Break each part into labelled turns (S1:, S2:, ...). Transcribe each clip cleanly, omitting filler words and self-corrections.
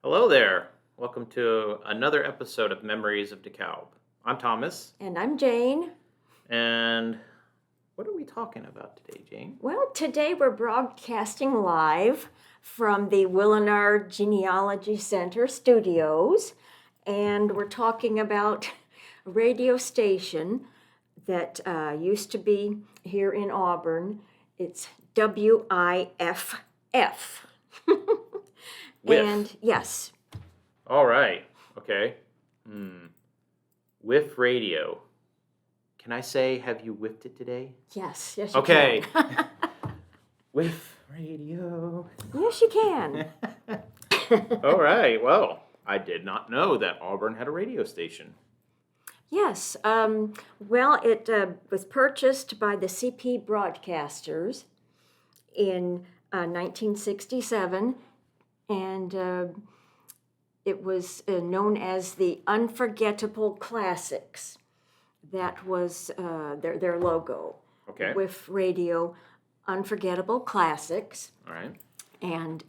S1: Hello there. Welcome to another episode of Memories of DeKalb. I'm Thomas,
S2: And I'm Jane.
S1: and what are we talking about today, Jane?
S2: Well, today we're broadcasting live from the Willenar Genealogy Center studios, and we're talking about a radio station that used to be here in Auburn. It's WIFF.
S1: WIFF.
S2: And yes.
S1: All right. Okay. WIFF Radio. Can I say, have you whiffed it today?
S2: Yes, you
S1: Okay.
S2: can.
S1: WIFF Radio.
S2: Yes, you can.
S1: All right. Well, I did not know that Auburn had a radio station.
S2: Yes. Well, it was purchased by the CP broadcasters in 1967, and it was known as the Unforgettable Classics. That was their logo.
S1: Okay.
S2: WIFF Radio, Unforgettable Classics.
S1: All right.
S2: And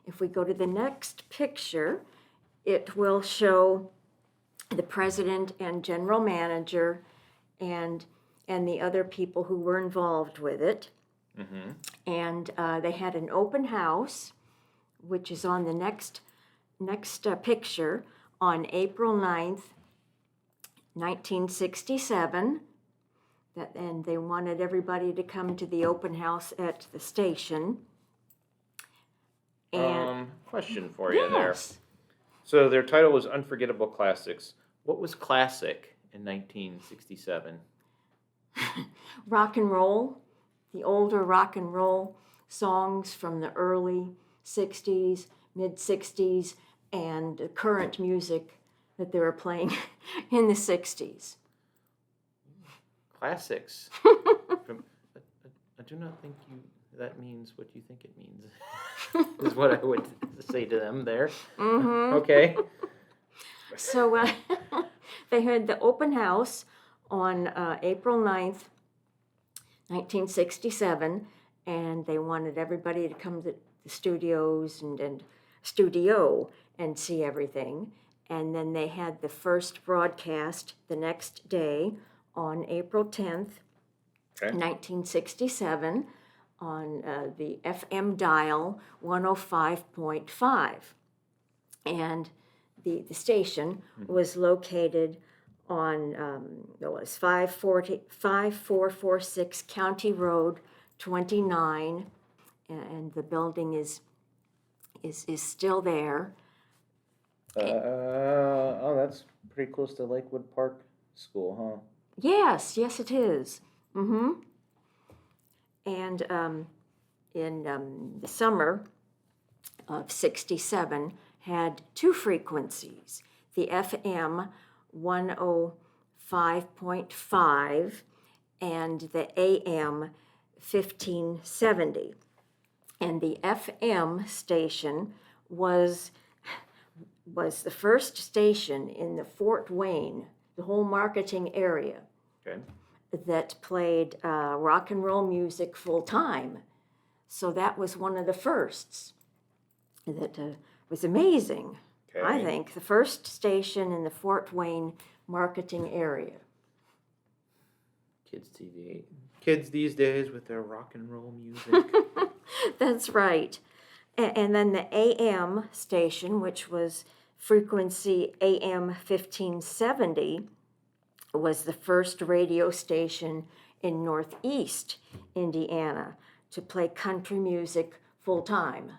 S2: if we go to the next picture, it will show the president and general manager and the other people who were involved with it.
S1: Mm-hmm.
S2: And they had an open house, which is on the next picture, on April 9th, 1967. And they wanted everybody to come to the open house at the station. And
S1: Question for you there.
S2: yes.
S1: So their title was Unforgettable Classics. What was classic in 1967?
S2: Rock and roll, the older rock and roll songs from the early 60s, mid 60s, and the current music that they were playing in the 60s.
S1: Classics. I do not think that means what you think it means, is what I would say to them there.
S2: Mm-hmm.
S1: Okay.
S2: So they had the open house on April 9th, 1967, and they wanted everybody to come to the studios and studio and see everything. And then they had the first broadcast the next day on April 10th,
S1: Okay.
S2: 1967, on the FM dial 105.5. And the station was located on it was 5446 County Road 29, and the building is still there.
S1: Oh, that's pretty close to Lakewood Park School, huh?
S2: Yes, it is. Mm-hmm. And in the summer of 67 had two frequencies, the FM 105.5 and the AM 1570. And the FM station was the first station in the Fort Wayne, the whole marketing area,
S1: Okay.
S2: that played rock and roll music full time. So that was one of the firsts that was amazing.
S1: Okay.
S2: I think the first station in the Fort Wayne marketing area.
S1: Kids TV. Kids these days with their rock and roll music.
S2: That's right. And then the AM station, which was frequency AM 1570, was the first radio station in Northeast Indiana to play country music full time.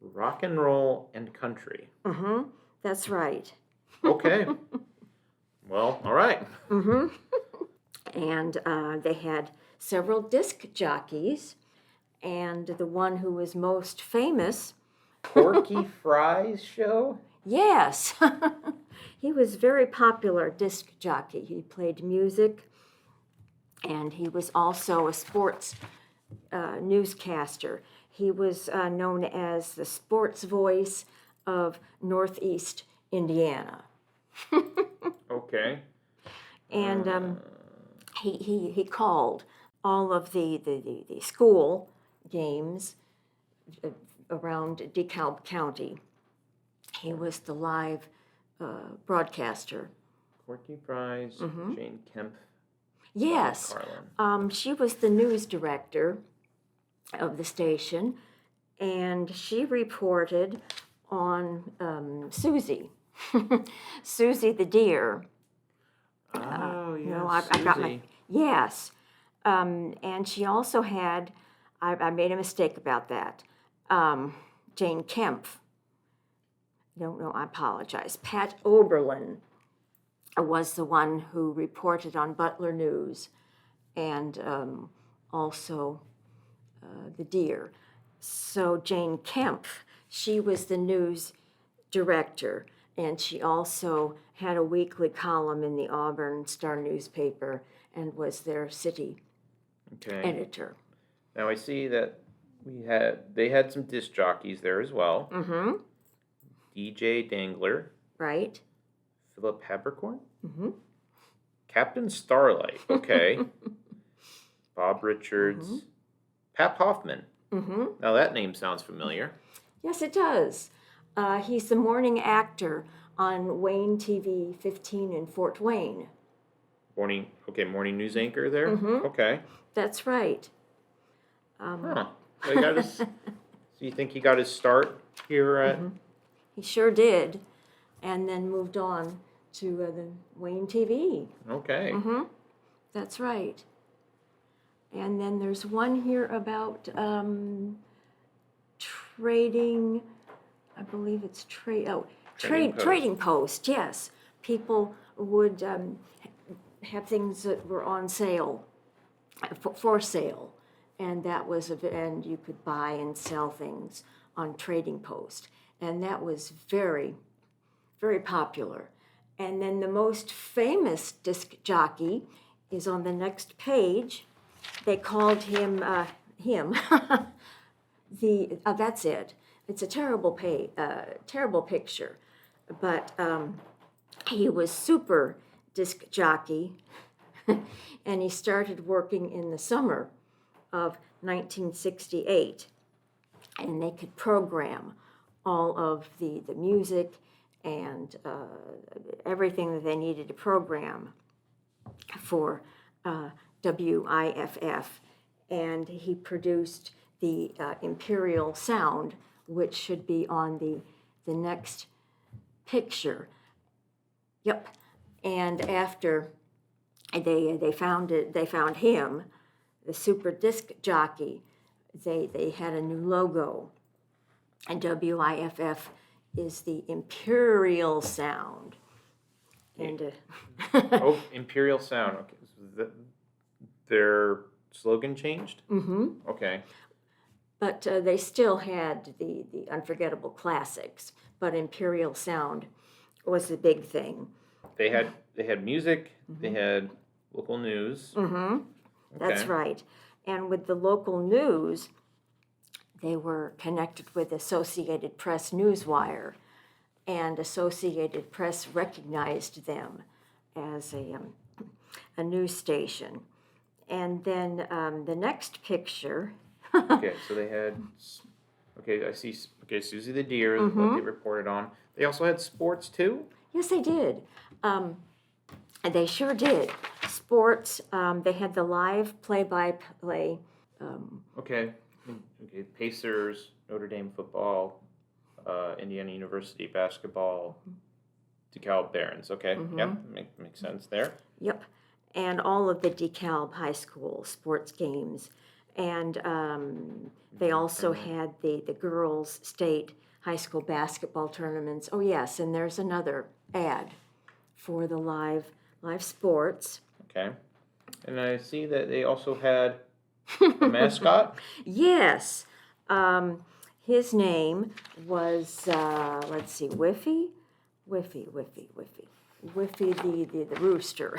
S1: Rock and roll and country.
S2: Mm-hmm. That's right.
S1: Okay. Well, all right.
S2: Mm-hmm. And they had several disc jockeys, and the one who was most famous,
S1: Porky Fry's show?
S2: yes, he was very popular disc jockey. He played music, and he was also a sports newscaster. He was known as the sports voice of Northeast Indiana.
S1: Okay.
S2: And he called all of the school games around DeKalb County. He was the live broadcaster.
S1: Courtney Price, Jane Kemp.
S2: Yes.
S1: Carlin.
S2: She was the news director of the station, and she reported on Susie. Susie the deer.
S1: Oh, yeah,
S2: I got my, yes. And she also had, I made a mistake about that, Jane Kemp. No, I apologize. Pat Oberlin was the one who reported on Butler News, and also the deer. So Jane Kemp, she was the news director, and she also had a weekly column in the Auburn Star newspaper and was their city editor.
S1: Now I see that they had some disc jockeys there as well.
S2: Mm-hmm.
S1: DJ Dangler.
S2: Right.
S1: Philip Habercorn.
S2: Mm-hmm.
S1: Captain Starlight. Okay. Bob Richards.
S2: Mm-hmm.
S1: Pap Hoffman.
S2: Mm-hmm.
S1: Now that name sounds familiar.
S2: Yes, it does. He's the morning actor on Wayne TV 15 in Fort Wayne.
S1: Morning news anchor there?
S2: Mm-hmm.
S1: Okay.
S2: That's right.
S1: So he got his, so you think he got his start here at...
S2: Mm-hmm. He sure did, and then moved on to the Wayne TV.
S1: Okay.
S2: Mm-hmm. That's right. And then there's one here about trading, I believe it's Trading Post, yes. People would have things that were on sale, for sale, and and you could buy and sell things on Trading Post. And that was very, very popular. And then the most famous disc jockey is on the next page. They called him, that's it. It's a terrible picture. But he was super disc jockey, and he started working in the summer of 1968. And they could program all of the music and everything that they needed to program for WIFF. And he produced the Imperial Sound, which should be on the next picture. Yep. And after they found him, the super disc jockey, they had a new logo. And WIFF is the Imperial Sound. And
S1: Imperial Sound. Okay. So their slogan changed?
S2: Mm-hmm.
S1: Okay.
S2: But they still had the unforgettable classics. But Imperial Sound was the big thing.
S1: They had music. Mm-hmm. They had local news.
S2: Mm-hmm. Okay. That's right. And with the local news, they were connected with Associated Press Newswire, and Associated Press recognized them as a news station. And then the next picture.
S1: Okay, so they had. Okay, I see. Okay, Susie the deer is what they reported on. They also had sports too.
S2: Yes, they did. They sure did. Sports. They had the live play-by-play.
S1: Okay, Pacers, Notre Dame football, Indiana University basketball, DeKalb Barons. Okay, yep, makes sense there.
S2: Yep, and all of the DeKalb High School sports games. And they also had the girls' state high school basketball tournaments. Oh, yes, and there's another ad for the live sports.
S1: Okay. And I see that they also had a mascot.
S2: Yes. His name was, let's see, Whiffy the rooster.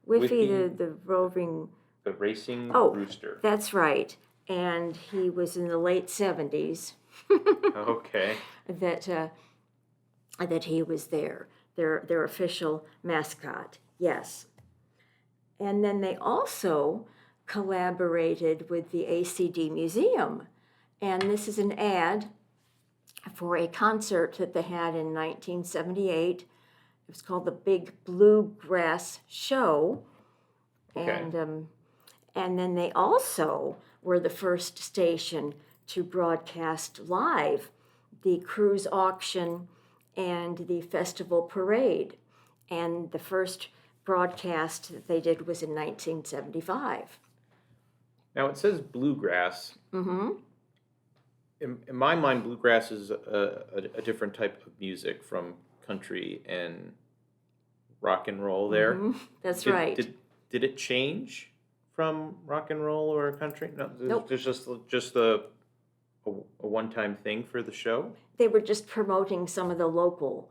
S2: Whiffy the roving...
S1: The racing rooster.
S2: That's right. And he was in the late 70s.
S1: Okay.
S2: That he was there. Their official mascot. Yes. And then they also collaborated with the ACD Museum, And this is an ad for a concert that they had in 1978. It was called the Big Bluegrass Show.
S1: Okay.
S2: And then they also were the first station to broadcast live the cruise auction and the festival parade. And the first broadcast that they did was in 1975.
S1: Now it says bluegrass.
S2: Mm-hmm.
S1: In my mind, bluegrass is a different type of music from country and rock and roll there.
S2: Mm-hmm. That's right.
S1: Did it change from rock and roll or country? No,
S2: Nope.
S1: There's just a one-time thing for the show?
S2: They were just promoting some of the local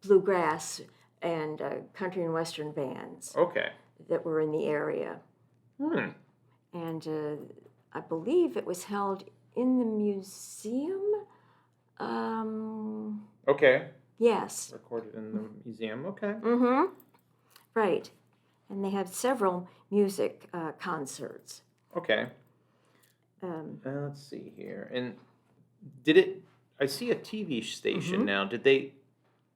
S2: bluegrass and country and western bands
S1: Okay.
S2: that were in the area. And I believe it was held in the museum.
S1: Okay.
S2: Yes.
S1: Recorded in the museum. Okay.
S2: Mm-hmm. Right. And they had several music concerts.
S1: Okay. Let's see here. And I see a TV station now. Did they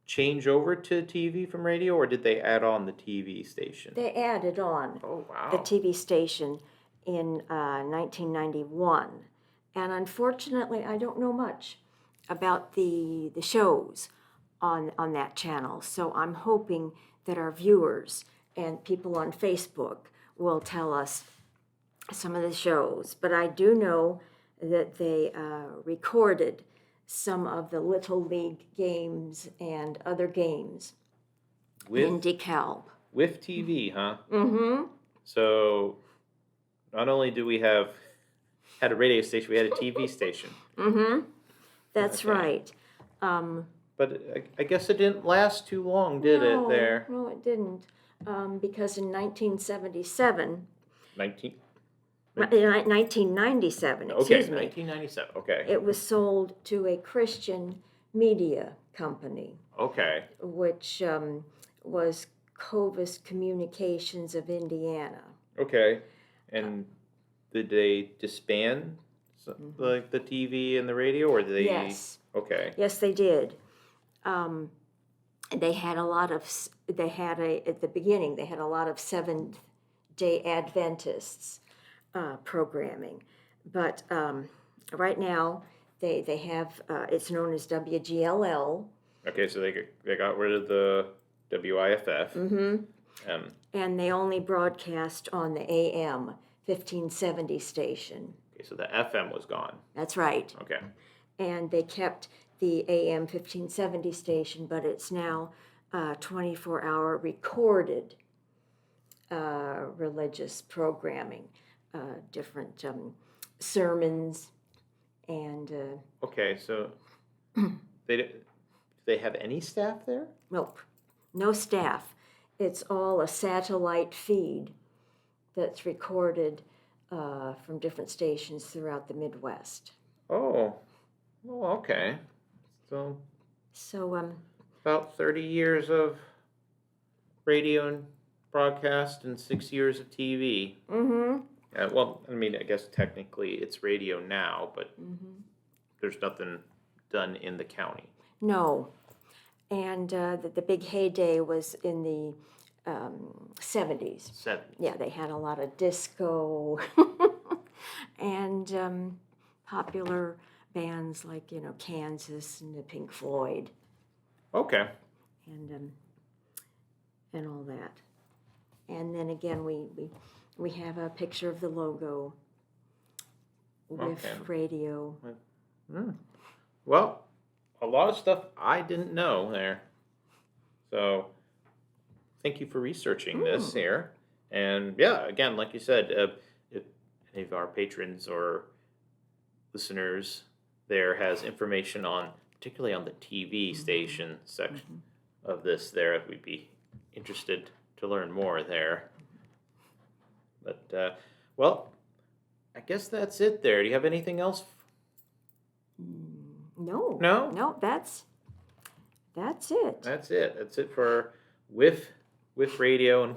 S1: change over to TV from radio, or did they add on the TV station?
S2: They added on
S1: Oh, wow.
S2: the TV station in 1991. And unfortunately, I don't know much about the shows on that channel. So I'm hoping that our viewers and people on Facebook will tell us some of the shows. But I do know that they recorded some of the Little League games and other games in DeKalb.
S1: WIFF TV, huh?
S2: Mm-hmm.
S1: So not only do we had a radio station, we had a TV station.
S2: Mm-hmm. That's
S1: Okay.
S2: right.
S1: But I guess it didn't last too long, did it, there?
S2: No, it didn't. Because in 1977, 1997,
S1: Okay,
S2: excuse me,
S1: 1997. Okay.
S2: it was sold to a Christian media company,
S1: Okay.
S2: which was Covis Communications of Indiana.
S1: Okay. And did they disband like the TV and the radio, or did they?
S2: Yes.
S1: Okay.
S2: Yes, they did. They had a lot of, at the beginning, they had a lot of Seventh-day Adventists programming. But right now, they have, it's known as WGLL.
S1: Okay, so they got rid of the WIFF.
S2: Mm-hmm. And they only broadcast on the AM 1570 station.
S1: Okay, so the FM was gone.
S2: That's right.
S1: Okay.
S2: And they kept the AM 1570 station, but it's now 24-hour recorded religious programming, different sermons, and
S1: Okay, so do they have any staff there?
S2: nope, no staff. It's all a satellite feed that's recorded from different stations throughout the Midwest.
S1: Oh, okay. So about 30 years of radio and broadcast and 6 years of TV.
S2: Mm-hmm.
S1: Well, I mean, I guess technically it's radio now, but there's nothing done in the county.
S2: No. And the big heyday was in the 70s. Yeah, they had a lot of disco and popular bands like, Kansas and the Pink Floyd.
S1: Okay.
S2: And all that. And then again, we have a picture of the logo. WIFF Radio.
S1: Well, a lot of stuff I didn't know there. So, thank you for researching this here. And yeah, again, like you said, if any of our patrons or listeners there has information on, particularly on the TV station section of this there, we'd be interested to learn more there. But, well, I guess that's it there. Do you have anything else?
S2: No.
S1: No?
S2: No, that's it.
S1: That's it. That's it for WIFF Radio and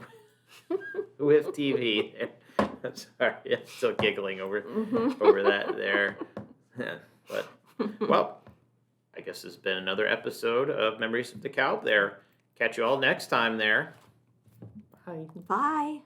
S1: WIFF TV. Sorry, I'm still giggling over that there. But, well, I guess this has been another episode of Memories of DeKalb there. Catch you all next time there. Bye.
S2: Bye.